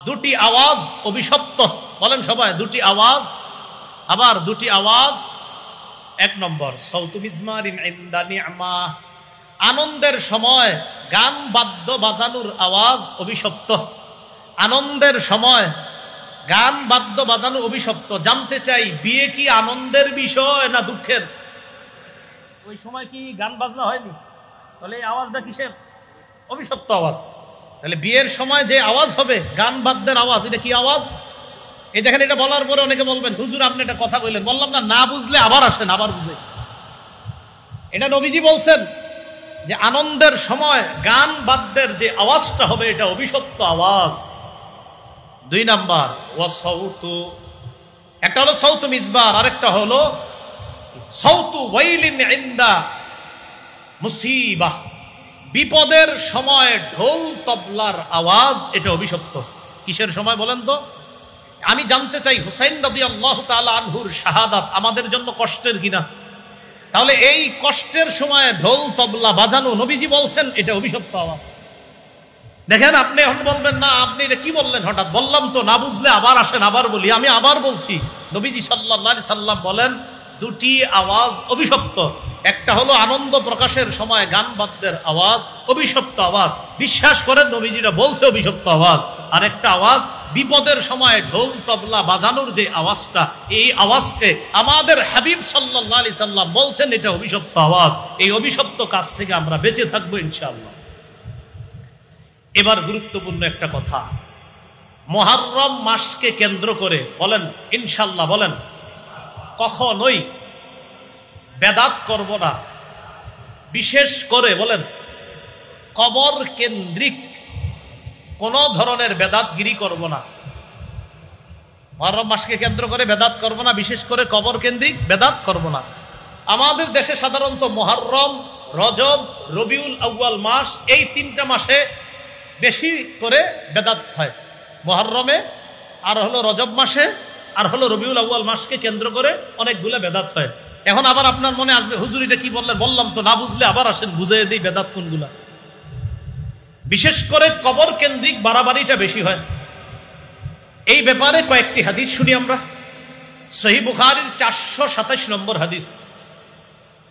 দুটি আওয়াজ অভিশপ্ত। বলেন সবাই, দুটি আওয়াজ, আবার দুটি আওয়াজ। এক নম্বর, সাউতু মিজমারিন ইনদা নি'মা, আনন্দের সময় গান বাদ্য বাজানোর আওয়াজ অভিশপ্ত। আনন্দের সময় গান বাদ্য বাজানো অভিশপ্ত। জানতে চাই, বিয়ে কি আনন্দের বিষয় না দুঃখের? ওই সময় কি গান বাজনা হয়নি? তাহলে এই আওয়াজটা কিসের? অভিশপ্ত আওয়াজ। তাহলে বিয়ের সময় যে আওয়াজ হবে গান বাদ্যের আওয়াজ, এটা কি আওয়াজ? এই দেখেন, এটা বলার পরে অনেকে বলবেন, হুজুর আপনি এটা কথা বললেন। বললাম না, না বুঝলে আবার আসেন, আবার বুঝে। এটা নবীজি বলছেন যে আনন্দের সময় গান বাদ্যের যে আওয়াজটা হবে এটা অভিশপ্ত আওয়াজ। দুই নাম্বার, ওয়াসাউতু, একটা হলো সাউতু মিজবার, আরেকটা হলো সাউতু ওয়াইলিন ইনদা মুসিবাহ, বিপদের সময় ঢোল তবলার আওয়াজ, এটা অভিশপ্ত। কিসের সময় বলেন তো? আমি জানতে চাই, হুসাইন রাদিয়াল্লাহু তাআলা আনহুর শাহাদাত আমাদের জন্য কষ্টের কিনা? তাহলে এই কষ্টের সময় ঢোল তবলা বাজানো, নবীজি বলছেন এটা অভিশপ্ত আওয়াজ। দেখেন, আপনি এখন বলবেন না আপনি এটা কি বললেন হঠাৎ? বললাম তো, না বুঝলে আবার আসেন, আবার বলি। আমি আবার বলছি, নবীজি সাল্লাল্লাহু আলাইহি সাল্লাম বলেন দুটি আওয়াজ অভিশপ্ত। একটা হলো আনন্দ প্রকাশের সময় গান বাদ্যের আওয়াজ, অভিশপ্ত আওয়াজ। বিশ্বাস করেন, নবীজিরা বলছে অভিশপ্ত আওয়াজ। আর একটা আওয়াজ বিপদের সময় ঢোল তবলা বাজানোর যে আওয়াজটা, এই আওয়াজকে আমাদের হাবিব সাল্লাল্লাহু আলাইহি সাল্লাম বলছেন এটা অভিশপ্ত আওয়াজ। এই অভিশপ্ত কাজ থেকে আমরা বেঁচে থাকবো ইনশাআল্লাহ। এবার গুরুত্বপূর্ণ একটা কথা, মুহররম মাসকে কেন্দ্র করে বলেন ইনশাআল্লাহ, বলেন কখনোই বেদাত করব না। বিশেষ করে বলেন কবর কেন্দ্রিক কোন ধরনের বেদাতগিরি করব না। মুহররম মাসকে কেন্দ্র করে বেদাত করব না, বিশেষ করে কবর কেন্দ্রিক বেদাত করব না। আমাদের দেশে সাধারণত মুহররম, রজব, রবিউল আউয়াল মাস, এই তিনটা মাসে বেশি করে বেদাত হয়। মুহররমে, আর হলো রজব মাসে, আর হলো রবিউল আউয়াল মাসকে কেন্দ্র করে অনেকগুলো বেদাত হয়। এখন আবার আপনার মনে আসবে, হুজুর এটা কি বললেন? বললাম তো, না বুঝলে আবার আসেন, বুঝিয়ে দিই বেদাত কোনগুলা। বিশেষ করে কবর কেন্দ্রিক বাড়াবাড়িটা বেশি হয়। এই ব্যাপারে কয়েকটি হাদিস শুনি আমরা। সহিহ বুখারীর 427 নম্বর হাদিস,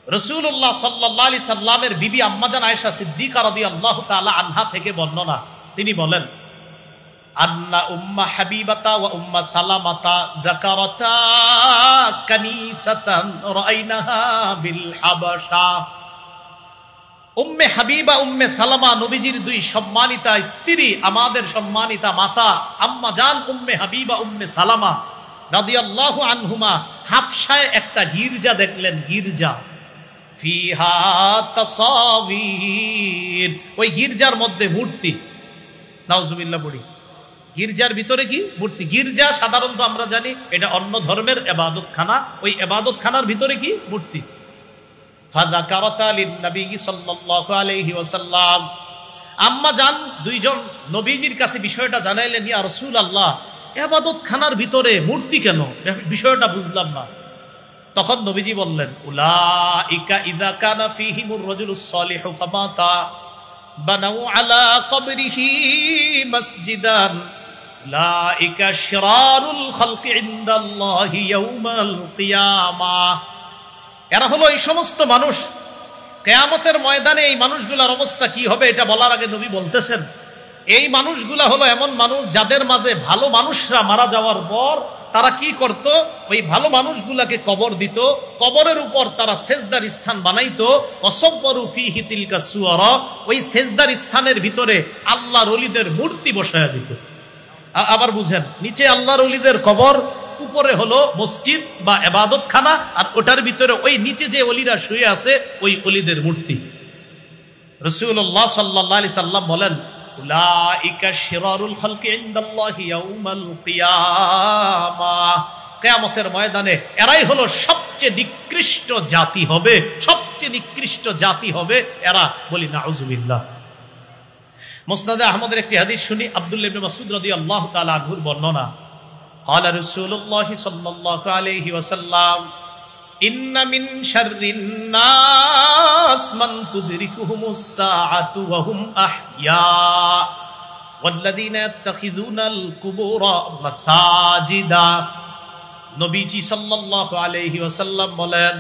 রাসূলুল্লাহ সাল্লাল্লাহু আলাইহি সাল্লামের বিবি আম্মাজান আয়েশা সিদ্দিকা রাদিয়াল্লাহু তাআলা আনহা থেকে বর্ণনা, তিনি বলেন, আন্না উম্মা হাবিবাতা ওয়া উম্মা সালামাতা যাকারাতা কানিসাতান রাআইনাহা বিল হাবাশা। উম্মে হাবিবা, উম্মে সালামা নবীজির দুই সম্মানিতা স্ত্রী, আমাদের সম্মানিতা মাতা আম্মা জান উম্মে হাবিবা, উম্মে সালামা রাদিয়াল্লাহু আনহুমা হাবশায় একটা গির্জা দেখলেন। গির্জা, ফিহা তাসাবির, ওই গির্জার মধ্যে মূর্তি। নাউজুবিল্লাহ পড়ি। গির্জার ভিতরে কি? মূর্তি। গির্জা সাধারণত আমরা জানি এটা অন্য ধর্মের ইবাদতখানা, ওই ইবাদতখানার ভিতরে কি? মূর্তি। ফাযাকারাতা লিন-নবী সাল্লাল্লাহু আলাইহি ওয়াসাল্লাম, আম্মা জান দুইজন নবীজির কাছে বিষয়টা জানাইলেন, ইয়া রাসূলুল্লাহ, ইবাদতখানার ভিতরে মূর্তি কেন? বিষয়টা বুঝলাম না। তখন নবীজি বললেন, উলাইকা ইযা কানা ফীহিমুর রাজুলুস সালিহু ফামাতা বানাউ আলা কবরিহি মসজিদান উলাইকা শিরারুল খালকি ইনদাল্লাহি ইয়াউমাল কিয়ামাহ। এরা হলো এই সমস্ত মানুষ, কিয়ামতের ময়দানে এই মানুষগুলোর অবস্থা কি হবে এটা বলার আগে নবী বলতেছেন, এই মানুষগুলা হলো এমন মানুষ যাদের মাঝে ভালো মানুষরা মারা যাওয়ার পর তারা কি করত? ওই ভালো মানুষগুলাকে কবর দিত, কবরের উপর তারা সেজদার স্থান বানাইতো। ওয়াসাব্বারু ফীহি তিলকা সুওয়ারা, ওই সেজদার স্থানের ভিতরে আল্লাহর ওলিদের মূর্তি বসায়া দিত। আবার বুঝেন, নিচে আল্লাহর ওলিদের কবর, উপরে হলো মসজিদ বা ইবাদতখানা, আর ওটার ভিতরে ওই নিচে যে ওলিরা শুয়ে আছে ওই ওলিদের মূর্তি। রাসূলুল্লাহ সাল্লাল্লাহু আলাইহি সাল্লাম বলেন, উলাইকা শিরারুল খালকি ইনদাল্লাহি ইয়াউমাল কিয়ামাহ, কিয়ামতের ময়দানে এরাই হলো সবচেয়ে নিকৃষ্ট জাতি হবে, সবচেয়ে নিকৃষ্ট জাতি হবে এরা। বলি নাউজুবিল্লাহ। মুসনাদে আহমদের একটি হাদিস শুনি, আব্দুল্লাহ ইবনে মাসউদ রাদিয়াল্লাহু তাআলা আনহুর বর্ণনা, ক্বালা রাসূলুল্লাহ সাল্লাল্লাহু আলাইহি ওয়াসাল্লাম, ইন্না মিন শাররিন নাস মান তুদরিকুহুমুস সাআতু ওয়া হুম আহইয়া। ওয়াল্লাযীনা ইয়াত্তাখিযুনাল কুবুরা মাসাজিদা। নবীজি সাল্লাল্লাহু আলাইহি ওয়াসাল্লাম বলেন,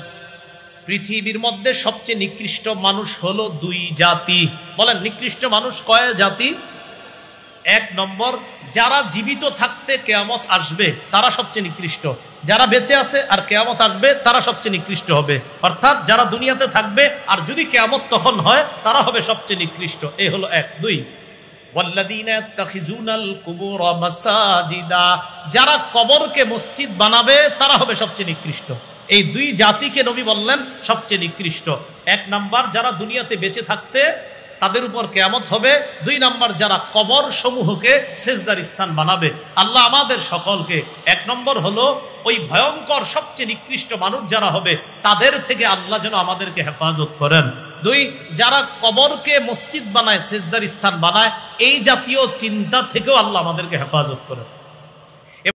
পৃথিবীর মধ্যে সবচেয়ে নিকৃষ্ট মানুষ হলো দুই জাতি। বলেন, নিকৃষ্ট মানুষ কয় জাতি? এক নম্বর, যারা জীবিত থাকতে কিয়ামত আসবে তারা সবচেয়ে নিকৃষ্ট। যারা বেঁচে আছে আর কিয়ামত আসবে তারা সবচেয়ে নিকৃষ্ট হবে। অর্থাৎ যারা দুনিয়াতে থাকবে আর যদি কিয়ামত তখন হয় তারা হবে সবচেয়ে নিকৃষ্ট। এই হলো এক। দুই, ওয়াল্লাযীনা ইয়াত্তাখিযুনাল কুবুরা মাসাজিদা, যারা কবরকে মসজিদ বানাবে তারা হবে সবচেয়ে নিকৃষ্ট। এই দুই জাতিকে নবী বললেন সবচেয়ে নিকৃষ্ট। এক নাম্বার, যারা দুনিয়াতে বেঁচে থাকতে তাদের উপর কিয়ামত হবে। দুই নাম্বার, যারা কবর সমূহকে সেজদার স্থান বানাবে। আল্লাহ আমাদের সকলকে এক নম্বর হলো ওই ভয়ঙ্কর সবচেয়ে নিকৃষ্ট মানুষ যারা হবে তাদের থেকে আল্লাহ যেন আমাদেরকে হেফাজত করেন। দুই, যারা কবরকে মসজিদ বানায়, সেজদার স্থান বানায়, এই জাতীয় চিন্তা থেকেও আল্লাহ আমাদেরকে হেফাজত করেন।